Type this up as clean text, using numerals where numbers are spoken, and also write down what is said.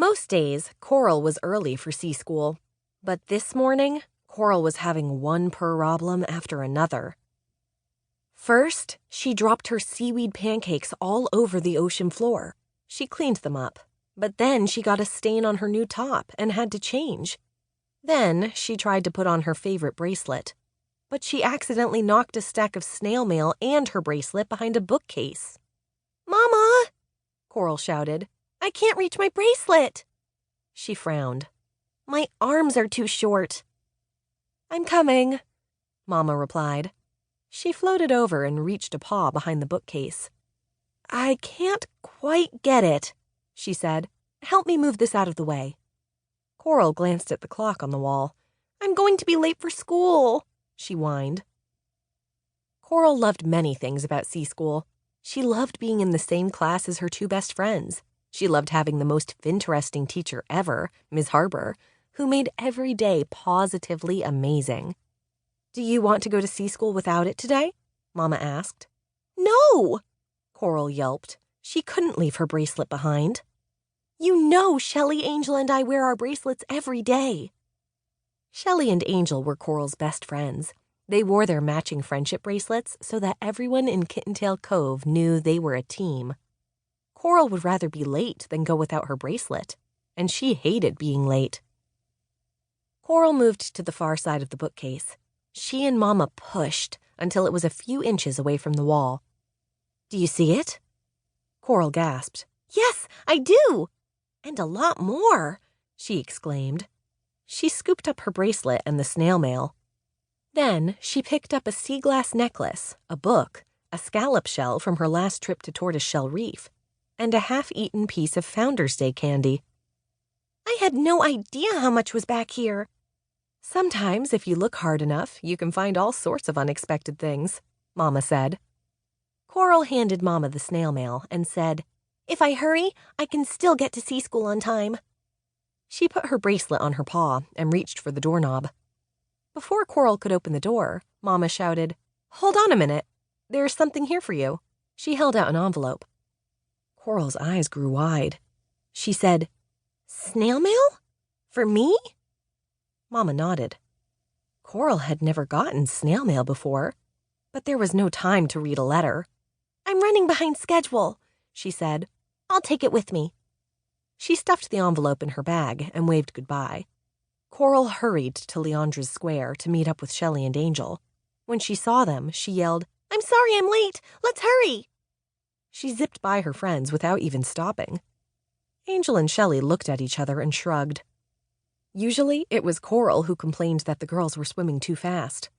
Most days, Coral was early for sea school. But this morning, Coral was having one problem after another. First, she dropped her seaweed pancakes all over the ocean floor. She cleaned them up, but then she got a stain on her new top and had to change. Then she tried to put on her favorite bracelet, but she accidentally knocked a stack of snail mail and her bracelet behind a bookcase. "Mama!" Coral shouted. "I can't reach my bracelet." She frowned. "My arms are too short." "I'm coming," Mama replied. She floated over and reached a paw behind the bookcase. "I can't quite get it," she said. "Help me move this out of the way." Coral glanced at the clock on the wall. "I'm going to be late for school," she whined. Coral loved many things about sea school. She loved being in the same class as her two best friends. She loved having the most interesting teacher ever, Ms. Harper, who made every day positively amazing. "Do you want to go to sea school without it today?" Mama asked. "No!" Coral yelped. She couldn't leave her bracelet behind. "You know Shelly, Angel, and I wear our bracelets every day." Shelly and Angel were Coral's best friends. They wore their matching friendship bracelets so that everyone in Kittentail Cove knew they were a team. Coral would rather be late than go without her bracelet, and she hated being late. Coral moved to the far side of the bookcase. She and Mama pushed until it was a few inches away from the wall. "Do you see it?" Coral gasped. "Yes, I do! And a lot more," she exclaimed. She scooped up her bracelet and the snail mail. Then she picked up a sea glass necklace, a book, a scallop shell from her last trip to Tortoiseshell Reef, and a half-eaten piece of Founder's Day candy. "I had no idea how much was back here." "Sometimes, if you look hard enough, you can find all sorts of unexpected things," Mama said. Coral handed Mama the snail mail and said, "If I hurry, I can still get to sea school on time." She put her bracelet on her paw and reached for the doorknob. Before Coral could open the door, Mama shouted, "Hold on a minute. There's something here for you." She held out an envelope. Coral's eyes grew wide. She said, "Snail mail? For me?" Mama nodded. Coral had never gotten snail mail before, but there was no time to read a letter. "I'm running behind schedule," she said. "I'll take it with me." She stuffed the envelope in her bag and waved goodbye. Coral hurried to Leandra's Square to meet up with Shelly and Angel. When she saw them, she yelled, "I'm sorry I'm late. Let's hurry." She zipped by her friends without even stopping. Angel and Shelly looked at each other and shrugged. Usually, it was Coral who complained that the girls were swimming too fast.